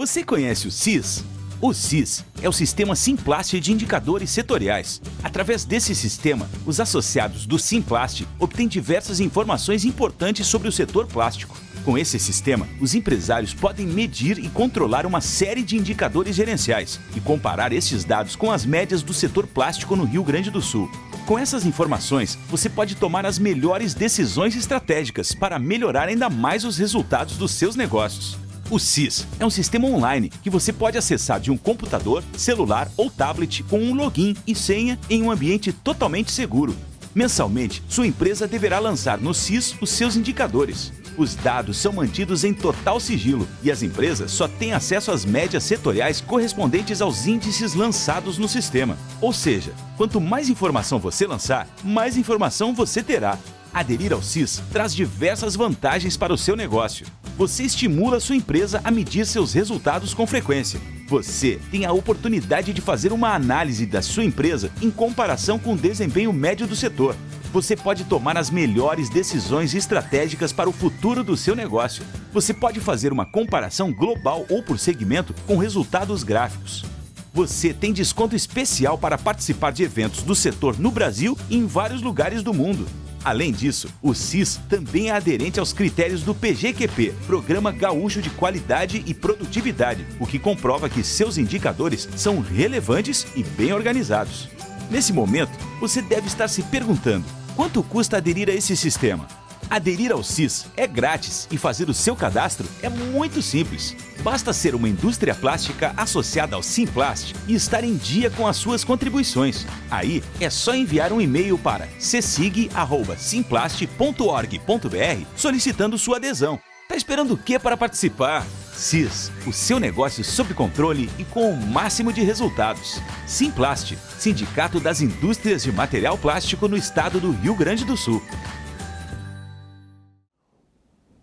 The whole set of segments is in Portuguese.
Você conhece o SIS? O SIS é o Sistema Simplast de Indicadores Setoriais. Através desse sistema, os associados do Simplast obtêm diversas informações importantes sobre o setor plástico. Com esse sistema, os empresários podem medir e controlar uma série de indicadores gerenciais e comparar estes dados com as médias do setor plástico no Rio Grande do Sul. Com essas informações, você pode tomar as melhores decisões estratégicas para melhorar ainda mais os resultados dos seus negócios. O SIS é um sistema online que você pode acessar de um computador, celular ou tablet com um login e senha em um ambiente totalmente seguro. Mensalmente, sua empresa deverá lançar no SIS os seus indicadores. Os dados são mantidos em total sigilo e as empresas só têm acesso às médias setoriais correspondentes aos índices lançados no sistema. Ou seja, quanto mais informação você lançar, mais informação você terá. Aderir ao SIS traz diversas vantagens para o seu negócio. Você estimula sua empresa a medir seus resultados com frequência. Você tem a oportunidade de fazer uma análise da sua empresa em comparação com o desempenho médio do setor. Você pode tomar as melhores decisões estratégicas para o futuro do seu negócio. Você pode fazer uma comparação global ou por segmento com resultados gráficos. Você tem desconto especial para participar de eventos do setor no Brasil e em vários lugares do mundo. Além disso, o SIS também é aderente aos critérios do PGQP, Programa Gaúcho de Qualidade e Produtividade, o que comprova que seus indicadores são relevantes e bem organizados. Nesse momento, você deve estar se perguntando: quanto custa aderir a esse sistema? Aderir ao SIS é grátis e fazer o seu cadastro é muito simples. Basta ser uma indústria plástica associada ao Simplast e estar em dia com as suas contribuições. Aí é só enviar um e-mail para cesig@simplast.org.br solicitando sua adesão. Tá esperando o que para participar? SIS, o seu negócio sob controle e com o máximo de resultados. Simplast, Sindicato das Indústrias de Material Plástico no estado do Rio Grande do Sul.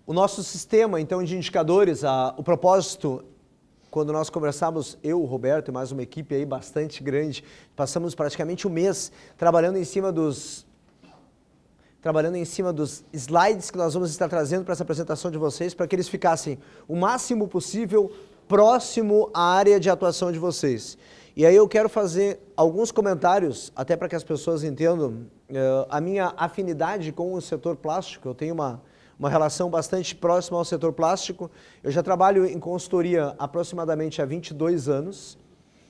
O nosso sistema, então, de indicadores, o propósito, quando nós conversamos, eu, o Roberto e mais uma equipe aí bastante grande, passamos praticamente um mês trabalhando em cima dos slides que nós vamos estar trazendo para essa apresentação de vocês, para que eles ficassem o máximo possível próximo à área de atuação de vocês. E aí eu quero fazer alguns comentários, até para que as pessoas entendam a minha afinidade com o setor plástico. Eu tenho uma relação bastante próxima ao setor plástico. Eu já trabalho em consultoria aproximadamente há 22 anos,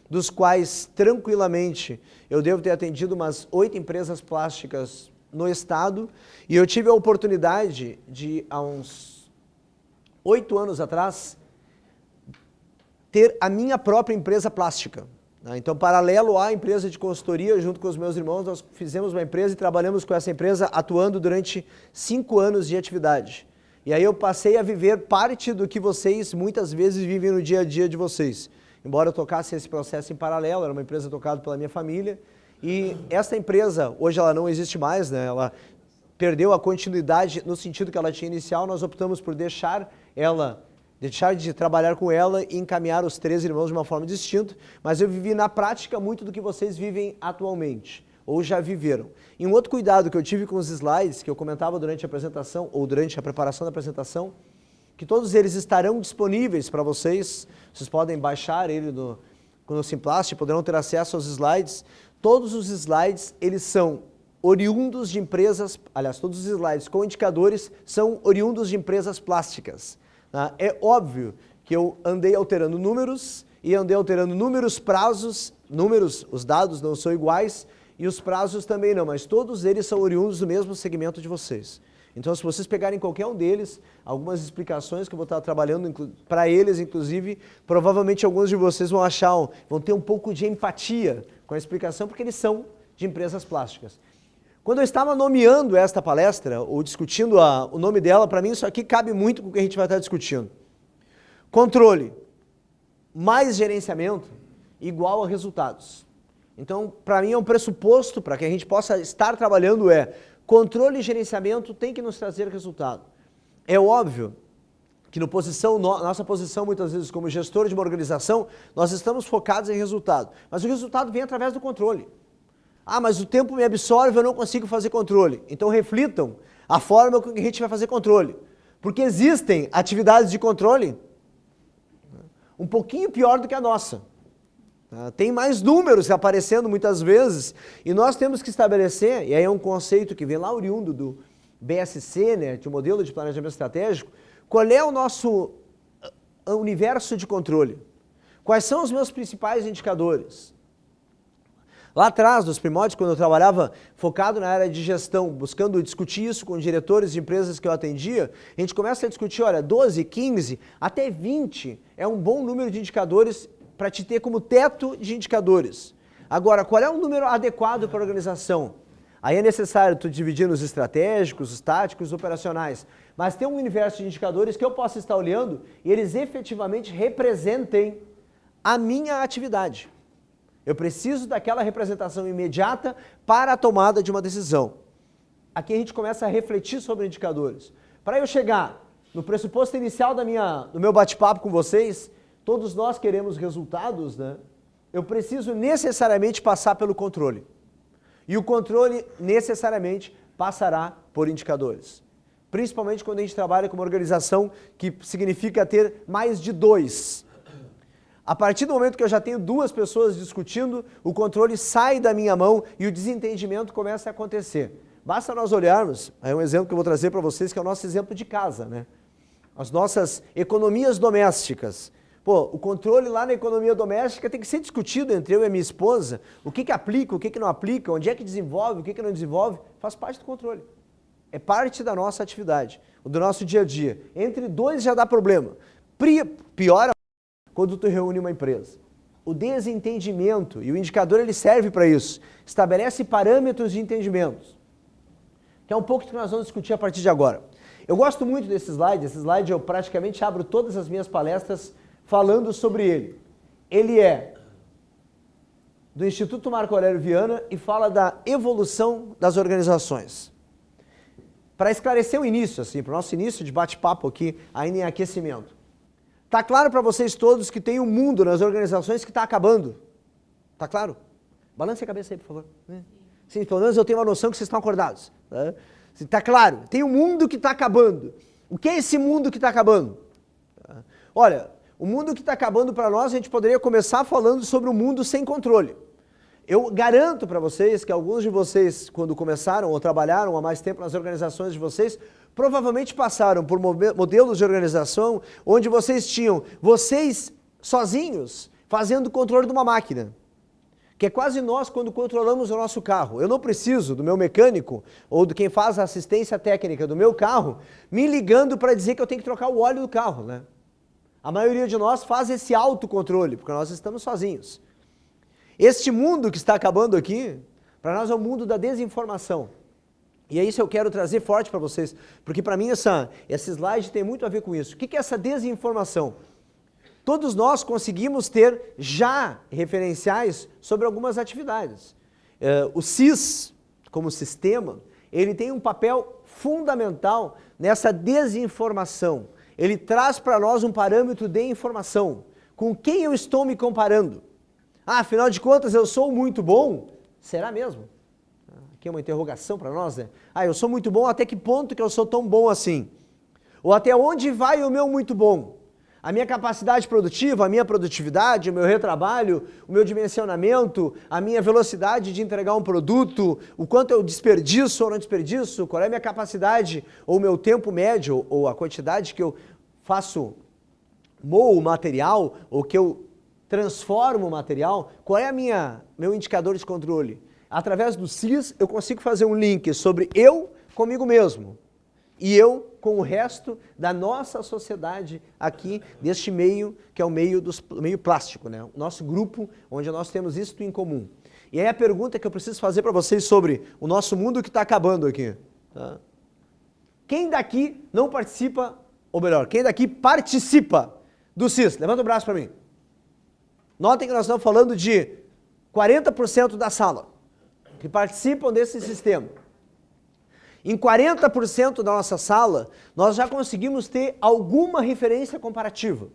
dos quais, tranquilamente, eu devo ter atendido umas 8 empresas plásticas no estado, e eu tive a oportunidade de, há uns 8 anos atrás, ter a minha própria empresa plástica. Então, paralelo à empresa de consultoria, junto com os meus irmãos, nós fizemos uma empresa e trabalhamos com essa empresa atuando durante 5 anos de atividade. E aí eu passei a viver parte do que vocês muitas vezes vivem no dia a dia de vocês. Embora eu tocasse esse processo em paralelo, era uma empresa tocada pela minha família. E essa empresa, hoje ela não existe mais, né? Ela perdeu a continuidade no sentido que ela tinha inicial. Nós optamos por deixar de trabalhar com ela e encaminhar os 3 irmãos de uma forma distinta, mas eu vivi na prática muito do que vocês vivem atualmente, ou já viveram. E um outro cuidado que eu tive com os slides, que eu comentava durante a apresentação, ou durante a preparação da apresentação, que todos eles estarão disponíveis para vocês podem baixar ele no Simplast, poderão ter acesso aos slides. Todos os slides, eles são oriundos de empresas, aliás, todos os slides com indicadores são oriundos de empresas plásticas. É óbvio que eu andei alterando números e andei alterando prazos, os dados não são iguais e os prazos também não, mas todos eles são oriundos do mesmo segmento de vocês. Então, se vocês pegarem qualquer um deles, algumas explicações que eu vou estar trabalhando para eles, inclusive, provavelmente alguns de vocês vão ter um pouco de empatia com a explicação, porque eles são de empresas plásticas. Quando eu estava nomeando esta palestra, ou discutindo o nome dela, para mim isso aqui cabe muito com o que a gente vai estar discutindo. Controle mais gerenciamento igual a resultados. Então, para mim é um pressuposto para que a gente possa estar trabalhando controle e gerenciamento tem que nos trazer resultado. É óbvio que nossa posição muitas vezes como gestor de uma organização, nós estamos focados em resultado, mas o resultado vem através do controle. Mas o tempo me absorve, eu não consigo fazer controle. Então reflitam a forma com que a gente vai fazer controle. Porque existem atividades de controle um pouquinho pior do que a nossa. Tem mais números aparecendo muitas vezes e nós temos que estabelecer, e aí é um conceito que vem lá oriundo do BSC, né, de modelo de planejamento estratégico, qual é o nosso universo de controle? Quais são os meus principais indicadores? Lá atrás, nos primórdios, quando eu trabalhava focado na área de gestão, buscando discutir isso com diretores de empresas que eu atendia, a gente começa a discutir, olha, 12, 15, até 20 é um bom número de indicadores para te ter como teto de indicadores. Agora, qual é o número adequado para a organização? Aí é necessário tu dividir nos estratégicos, os táticos, os operacionais. Mas tem um universo de indicadores que eu posso estar olhando e eles efetivamente representem a minha atividade. Eu preciso daquela representação imediata para a tomada de uma decisão. Aqui a gente começa a refletir sobre indicadores. Para eu chegar no pressuposto inicial do meu bate-papo com vocês, todos nós queremos resultados, né? Eu preciso necessariamente passar pelo controle. E o controle necessariamente passará por indicadores. Principalmente quando a gente trabalha com uma organização que significa ter mais de 2. A partir do momento que eu já tenho 2 pessoas discutindo, o controle sai da minha mão e o desentendimento começa a acontecer. Basta nós olharmos, é um exemplo que eu vou trazer para vocês, que é o nosso exemplo de casa, né? As nossas economias domésticas. Pô, o controle lá na economia doméstica tem que ser discutido entre eu e a minha esposa. O que aplica, o que não aplica, onde é que desenvolve, o que não desenvolve, faz parte do controle. É parte da nossa atividade, do nosso dia a dia. Entre 2 já dá problema. Piora quando tu reúne uma empresa. O desentendimento, e o indicador ele serve para isso, estabelece parâmetros de entendimentos. Que é um pouco do que nós vamos discutir a partir de agora. Eu gosto muito desse slide eu praticamente abro todas as minhas palestras falando sobre ele. Ele é do Instituto Marco Aurélio Viana e fala da evolução das organizações. Para esclarecer o início, assim, para o nosso início de bate-papo aqui, ainda em aquecimento. Está claro para vocês todos que tem um mundo nas organizações que está acabando? Está claro? Balance a cabeça aí, por favor. Sim, pelo menos eu tenho uma noção que vocês estão acordados. Está claro? Tem um mundo que está acabando. O que é esse mundo que está acabando? Olha, o mundo que está acabando para nós, a gente poderia começar falando sobre um mundo sem controle. Eu garanto para vocês que alguns de vocês, quando começaram ou trabalharam há mais tempo nas organizações de vocês, provavelmente passaram por modelos de organização onde vocês tinham vocês sozinhos fazendo o controle de uma máquina. Que é quase nós quando controlamos o nosso carro. Eu não preciso do meu mecânico ou de quem faz a assistência técnica do meu carro me ligando para dizer que eu tenho que trocar o óleo do carro, né? A maioria de nós faz esse autocontrole, porque nós estamos sozinhos. Este mundo que está acabando aqui, para nós é o mundo da desinformação. E é isso que eu quero trazer forte para vocês, porque para mim esse slide tem muito a ver com isso. O que é essa desinformação? Todos nós conseguimos ter já referenciais sobre algumas atividades. O CIS, como sistema, ele tem um papel fundamental nessa desinformação. Ele traz para nós um parâmetro de informação. Com quem eu estou me comparando? Afinal de contas, eu sou muito bom? Será mesmo? Aqui é uma interrogação para nós, né? Eu sou muito bom, até que ponto que eu sou tão bom assim? Ou até onde vai o meu muito bom? A minha capacidade produtiva, a minha produtividade, o meu retrabalho, o meu dimensionamento, a minha velocidade de entregar um produto, o quanto eu desperdiço ou não desperdiço, qual é a minha capacidade ou o meu tempo médio ou a quantidade que eu moo o material ou que eu transformo o material, qual é meu indicador de controle? Através do CIS eu consigo fazer um link sobre eu comigo mesmo e eu com o resto da nossa sociedade aqui, deste meio, que é o meio plástico, né? O nosso grupo, onde nós temos isso em comum. E aí a pergunta que eu preciso fazer para vocês sobre o nosso mundo que está acabando aqui. Tá? Quem daqui não participa, ou melhor, quem daqui participa do CIS? Levanta o braço para mim. Notem que nós estamos falando de 40% da sala que participam desse sistema. Em 40% da nossa sala, nós já conseguimos ter alguma referência comparativa.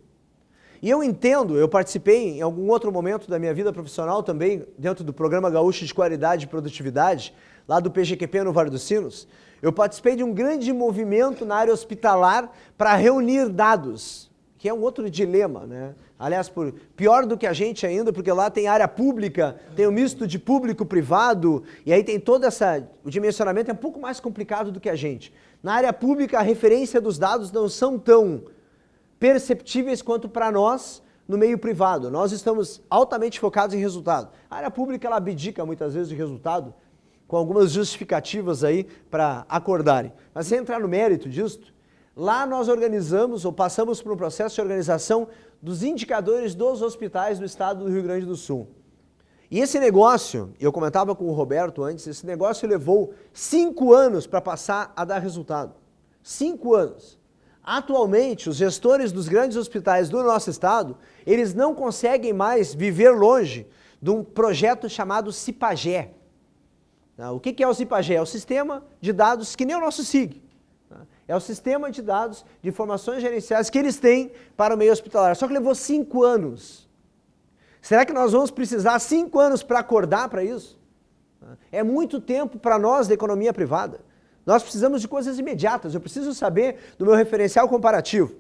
E eu entendo, eu participei em algum outro momento da minha vida profissional também, dentro do Programa Gaúcho de Qualidade e Produtividade, lá do PGQP no Vale dos Sinos, eu participei de um grande movimento na área hospitalar para reunir dados, que é um outro dilema, né? Aliás, pior do que a gente ainda, porque lá tem área pública, tem o misto de público-privado, e aí tem o dimensionamento é um pouco mais complicado do que a gente. Na área pública, a referência dos dados não são tão perceptíveis quanto para nós no meio privado. Nós estamos altamente focados em resultado. A área pública, ela abdica muitas vezes de resultado, com algumas justificativas aí para acordarem. Mas sem entrar no mérito disso, lá nós organizamos ou passamos por um processo de organização dos indicadores dos hospitais do estado do Rio Grande do Sul. E esse negócio, eu comentava com o Roberto antes, esse negócio levou 5 anos para passar a dar resultado. 5 anos. Atualmente, os gestores dos grandes hospitais do nosso estado, eles não conseguem mais viver longe de um projeto chamado CIPAGE. O que é o CIPAGE? É o sistema de dados que nem o nosso SIG. É o sistema de dados de informações gerenciais que eles têm para o meio hospitalar. Só que levou 5 anos. Será que nós vamos precisar 5 anos para acordar para isso? É muito tempo para nós da economia privada. Nós precisamos de coisas imediatas. Eu preciso saber do meu referencial comparativo.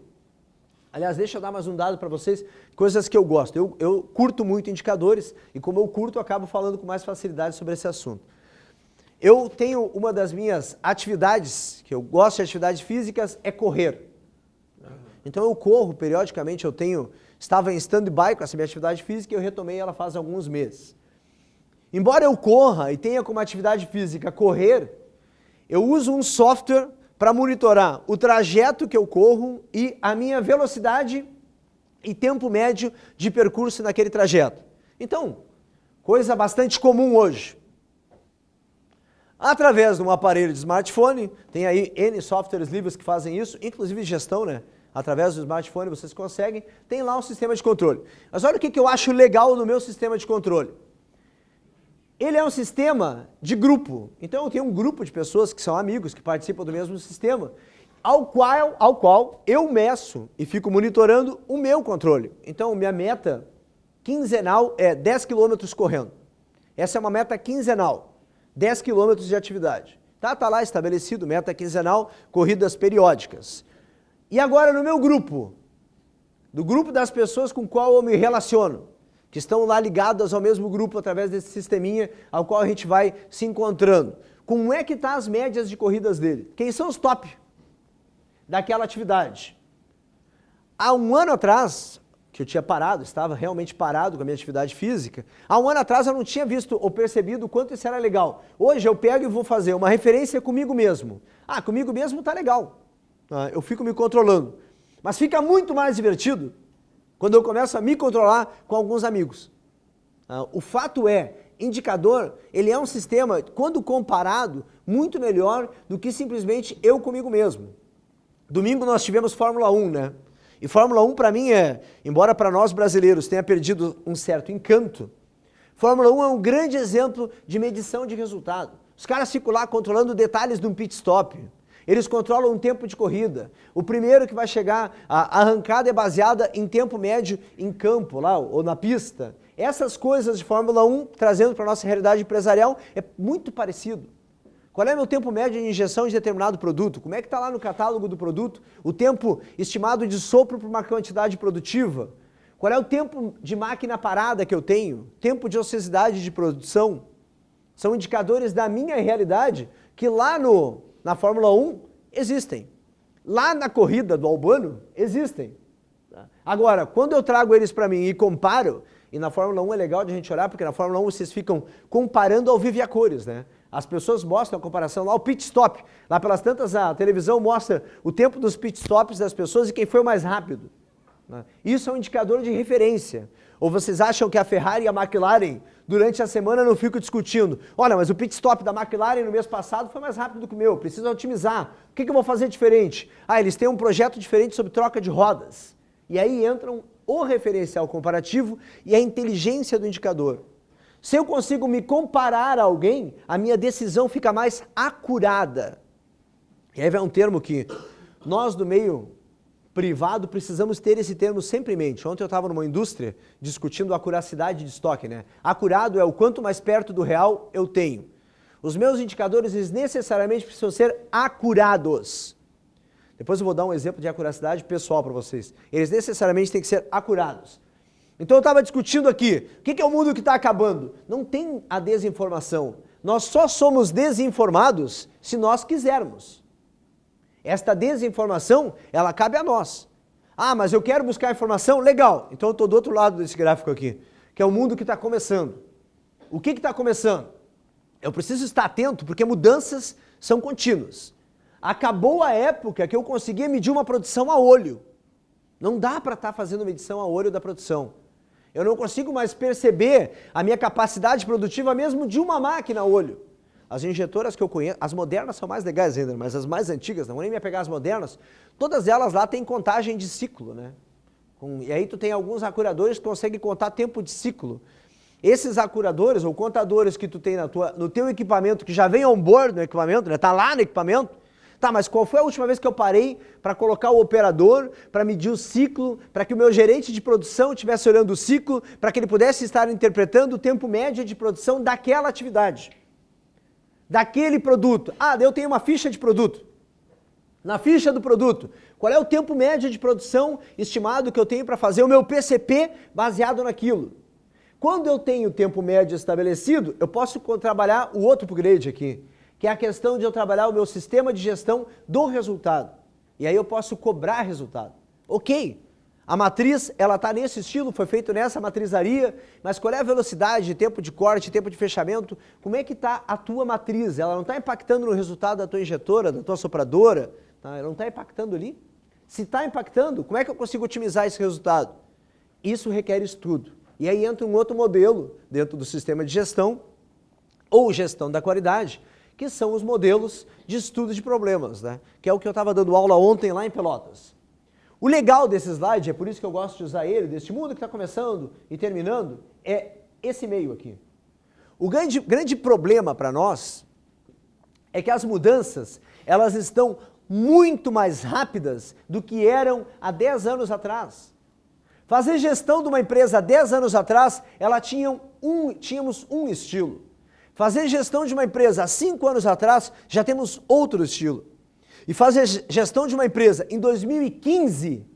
Aliás, deixa eu dar mais um dado para vocês, coisas que eu gosto. Eu curto muito indicadores e como eu curto, eu acabo falando com mais facilidade sobre esse assunto. Eu tenho uma das minhas atividades, que eu gosto de atividades físicas, é correr. Então eu corro periodicamente, estava em stand-by com essa minha atividade física e eu retomei ela faz alguns meses. Embora eu corra e tenha como atividade física correr, eu uso um software para monitorar o trajeto que eu corro e a minha velocidade e tempo médio de percurso naquele trajeto. Então, coisa bastante comum hoje. Através de um aparelho de smartphone, tem aí N softwares livres que fazem isso, inclusive gestão, né? Através do smartphone vocês conseguem, tem lá um sistema de controle. Mas olha o que eu acho legal no meu sistema de controle. Ele é um sistema de grupo, então eu tenho um grupo de pessoas que são amigos, que participam do mesmo sistema, ao qual eu meço e fico monitorando o meu controle. Então minha meta quinzenal é 10 km correndo. Essa é uma meta quinzenal. 10 km de atividade. Tá lá estabelecido, meta quinzenal, corridas periódicas. E agora no meu grupo, do grupo das pessoas com qual eu me relaciono, que estão lá ligadas ao mesmo grupo através desse sisteminha ao qual a gente vai se encontrando. Como é que tá as médias de corridas dele? Quem são os top daquela atividade? Há um ano atrás, que eu tinha parado, estava realmente parado com a minha atividade física, há um ano atrás eu não tinha visto ou percebido o quanto isso era legal. Hoje eu pego e vou fazer uma referência comigo mesmo. Comigo mesmo tá legal. Eu fico me controlando. Mas fica muito mais divertido quando eu começo a me controlar com alguns amigos. O fato é, indicador, ele é um sistema, quando comparado, muito melhor do que simplesmente eu comigo mesmo. Domingo nós tivemos Fórmula 1, né? E Fórmula 1 para mim embora para nós brasileiros tenha perdido um certo encanto, Fórmula 1 é um grande exemplo de medição de resultado. Os caras ficam lá controlando detalhes de um pit stop. Eles controlam um tempo de corrida. O primeiro que vai chegar, a arrancada é baseada em tempo médio em campo lá, ou na pista. Essas coisas de Fórmula 1, trazendo para a nossa realidade empresarial, é muito parecido. Qual é o meu tempo médio de injeção de determinado produto? Como é que está lá no catálogo do produto o tempo estimado de sopro para uma quantidade produtiva? Qual é o tempo de máquina parada que eu tenho? Tempo de ociosidade de produção? São indicadores da minha realidade que lá na Fórmula 1 existem. Lá na corrida do Albano existem. Agora, quando eu trago eles para mim e comparo, e na Fórmula 1 é legal de a gente olhar, porque na Fórmula 1 vocês ficam comparando ao vivo e a cores, né? As pessoas mostram a comparação lá, o pit stop. Lá pelas tantas, a televisão mostra o tempo dos pit stops das pessoas e quem foi o mais rápido. Isso é um indicador de referência. Ou vocês acham que a Ferrari e a McLaren, durante a semana, não ficam discutindo? Olha, mas o pit stop da McLaren no mês passado foi mais rápido do que o meu, preciso otimizar. O que eu vou fazer diferente? Eles têm um projeto diferente sobre troca de rodas. E aí entram o referencial comparativo e a inteligência do indicador. Se eu consigo me comparar a alguém, a minha decisão fica mais acurada. E aí vai um termo que nós do meio privado precisamos ter esse termo sempre em mente. Ontem eu estava numa indústria discutindo a acuracidade de estoque, né? Acurado é o quanto mais perto do real eu tenho. Os meus indicadores eles necessariamente precisam ser acurados. Depois eu vou dar um exemplo de acuracidade pessoal para vocês. Eles necessariamente têm que ser acurados. Então eu estava discutindo aqui, o que é o mundo que está acabando? Não tem a desinformação. Nós só somos desinformados se nós quisermos. Esta desinformação, ela cabe a nós. Ah, mas eu quero buscar informação? Legal. Então eu estou do outro lado desse gráfico aqui, que é o mundo que está começando. O que está começando? Eu preciso estar atento porque mudanças são contínuas. Acabou a época que eu conseguia medir uma produção a olho. Não dá para estar fazendo medição a olho da produção. Eu não consigo mais perceber a minha capacidade produtiva mesmo de uma máquina a olho. As injetoras que eu conheço, as modernas são mais legais ainda, mas as mais antigas, não vou nem me apegar às modernas, todas elas lá têm contagem de ciclo, né? E aí tu tem alguns acuradores que conseguem contar tempo de ciclo. Esses acuradores ou contadores que tu tem no teu equipamento, que já vem on board no equipamento, né? Tá lá no equipamento. Tá, mas qual foi a última vez que eu parei para colocar o operador, para medir o ciclo, para que o meu gerente de produção estivesse olhando o ciclo, para que ele pudesse estar interpretando o tempo médio de produção daquela atividade, daquele produto. Ah, daí eu tenho uma ficha de produto. Na ficha do produto, qual é o tempo médio de produção estimado que eu tenho para fazer o meu PCP baseado naquilo? Quando eu tenho o tempo médio estabelecido, eu posso trabalhar o outro upgrade aqui, que é a questão de eu trabalhar o meu sistema de gestão do resultado. E aí eu posso cobrar resultado. Ok, a matriz, ela está nesse estilo, foi feito nessa matrizaria, mas qual é a velocidade, tempo de corte, tempo de fechamento? Como é que está a tua matriz? Ela não está impactando no resultado da tua injetora, da tua sopradora? Tá? Ela não está impactando ali? Se está impactando, como é que eu consigo otimizar esse resultado? Isso requer estudo. E aí entra um outro modelo dentro do sistema de gestão, ou gestão da qualidade, que são os modelos de estudo de problemas, né? Que é o que eu estava dando aula ontem lá em Pelotas. O legal desse slide, é por isso que eu gosto de usar ele, deste mundo que está começando e terminando, é esse meio aqui. O grande problema para nós é que as mudanças, elas estão muito mais rápidas do que eram há 10 anos atrás. Fazer gestão de uma empresa há 10 anos atrás, tínhamos um estilo. Fazer gestão de uma empresa há 5 anos atrás, já temos outro estilo. E fazer gestão de uma empresa em 2015,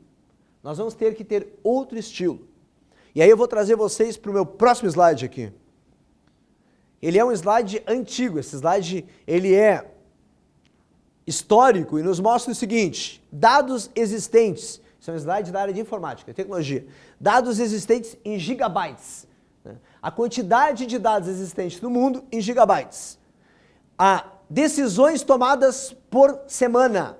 nós vamos ter que ter outro estilo. E aí eu vou trazer vocês para o meu próximo slide aqui. Ele é um slide antigo, esse slide ele é histórico e nos mostra o seguinte: dados existentes, isso é um slide da área de informática, tecnologia, dados existentes em gigabytes. A quantidade de dados existentes no mundo em gigabytes. A decisões tomadas por semana.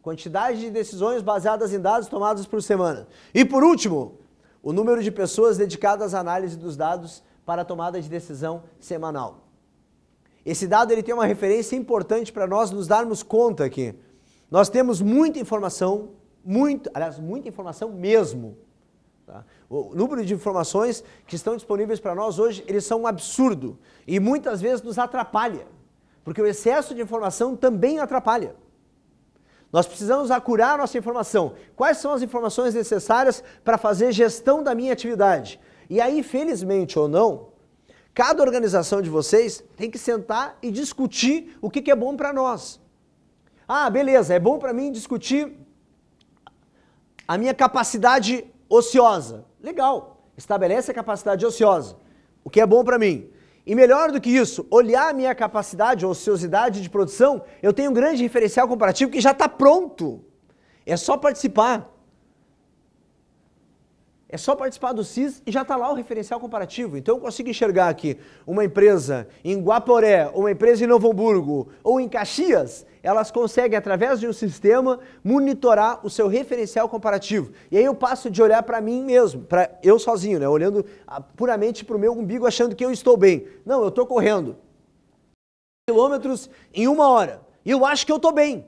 Quantidade de decisões baseadas em dados tomados por semana. E por último, o número de pessoas dedicadas à análise dos dados para a tomada de decisão semanal. Esse dado ele tem uma referência importante para nós nos darmos conta aqui. Nós temos muita informação, muita informação mesmo. Tá? O número de informações que estão disponíveis para nós hoje, eles são um absurdo e muitas vezes nos atrapalha, porque o excesso de informação também atrapalha. Nós precisamos acurar nossa informação. Quais são as informações necessárias para fazer gestão da minha atividade? E aí, felizmente ou não, cada organização de vocês tem que sentar e discutir o que é bom para nós. Ah, beleza, é bom para mim discutir a minha capacidade ociosa. Legal, estabelece a capacidade ociosa, o que é bom para mim. E melhor do que isso, olhar a minha capacidade ou ociosidade de produção, eu tenho um grande referencial comparativo que já está pronto. É só participar. É só participar do CIS e já está lá o referencial comparativo. Então eu consigo enxergar aqui uma empresa em Guaporé, ou uma empresa em Novo Hamburgo, ou em Caxias, elas conseguem, através de um sistema, monitorar o seu referencial comparativo. E aí eu passo de olhar para mim mesmo, para eu sozinho, né? Olhando puramente para o meu umbigo, achando que eu estou bem. Não, eu estou correndo quilômetros em 1 hora. E eu acho que eu estou bem.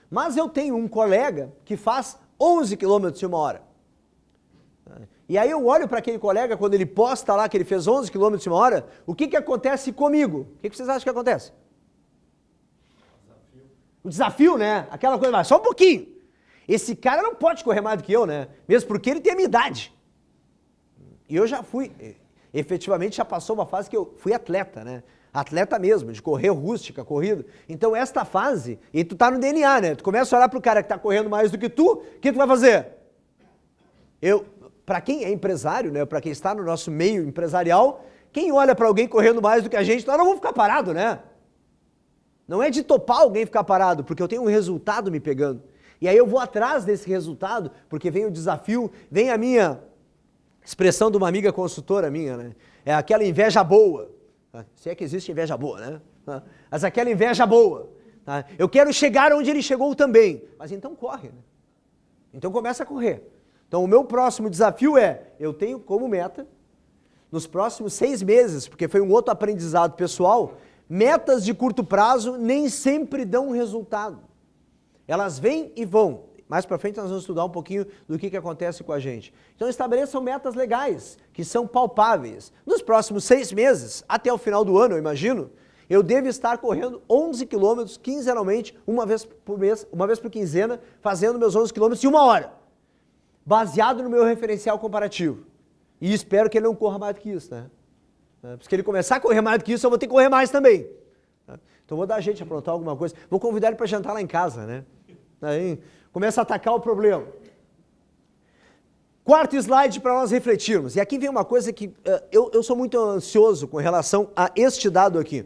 Mas eu tenho um colega que faz 11 quilômetros em 1 hora. E aí eu olho para aquele colega, quando ele posta lá que ele fez 11 km em 1 hora, o que acontece comigo? O que vocês acham que acontece? O desafio, né? Aquela coisa, mas só um pouquinho. Esse cara não pode correr mais do que eu, né? Mesmo porque ele tem a minha idade. E eu já fui, efetivamente já passou uma fase que eu fui atleta, né? Atleta mesmo, de correr rústica, corrida. Então esta fase, e tu tá no DNA, né? Tu começa a olhar pro cara que tá correndo mais do que tu, o que tu vai fazer? Para quem é empresário, né? Para quem está no nosso meio empresarial, quem olha para alguém correndo mais do que a gente, nós não vamos ficar parado, né? Não é de topar alguém ficar parado, porque eu tenho um resultado me pegando. E aí eu vou atrás desse resultado, porque vem o desafio, vem a minha expressão de uma amiga consultora minha, né? É aquela inveja boa. Se é que existe inveja boa, né? Mas aquela inveja boa. Tá? Eu quero chegar onde ele chegou também. Mas então corre, né? Então começa a correr. Então o meu próximo desafio eu tenho como meta, nos próximos 6 meses, porque foi um outro aprendizado pessoal, metas de curto prazo nem sempre dão resultado. Elas vêm e vão. Mais para frente nós vamos estudar um pouquinho do que acontece com a gente. Então estabeleçam metas legais, que são palpáveis. Nos próximos 6 meses, até o final do ano, eu imagino, eu devo estar correndo 11 quilômetros quinzenalmente, uma vez por mês, uma vez por quinzena, fazendo meus 11 quilômetros em 1 hora. Baseado no meu referencial comparativo. E espero que ele não corra mais do que isso, né? Porque se ele começar a correr mais do que isso, eu vou ter que correr mais também. Então vou dar jeito de aprontar alguma coisa. Vou convidar ele para jantar lá em casa, né? Aí começa a atacar o problema. Quarto slide para nós refletirmos. E aqui vem uma coisa que eu sou muito ansioso com relação a este dado aqui.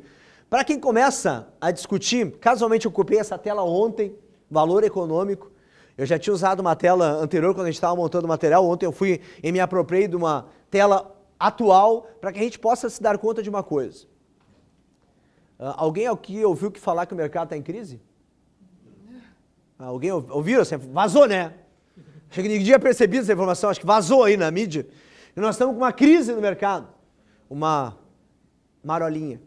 Para quem começa a discutir, casualmente eu copiei essa tela ontem, valor econômico. Eu já tinha usado uma tela anterior quando a gente estava montando o material. Ontem eu fui e me apropriei de uma tela atual para que a gente possa se dar conta de uma coisa. Alguém aqui ouviu que falar que o mercado está em crise? Alguém ouviu? Vazou, né? Acho que ninguém tinha percebido essa informação, acho que vazou aí na mídia. E nós estamos com uma crise no mercado. Uma marolinha.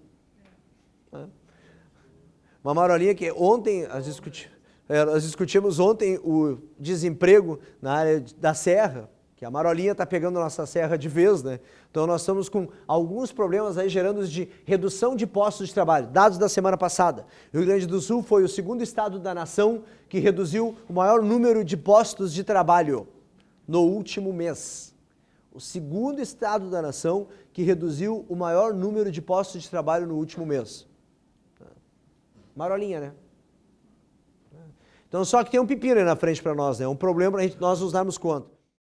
Uma marolinha que ontem nós discutimos ontem o desemprego na área da serra, que a marolinha está pegando a nossa serra de vez, né? Então nós estamos com alguns problemas aí gerando de redução de postos de trabalho. Dados da semana passada, o Rio Grande do Sul foi o segundo estado da nação que reduziu o maior número de postos de trabalho no último mês. O segundo estado da nação que reduziu o maior número de postos de trabalho no último mês. Marolinha, né? Então só que tem um pepino aí na frente para nós, né? Um problema para nós nos darmos conta.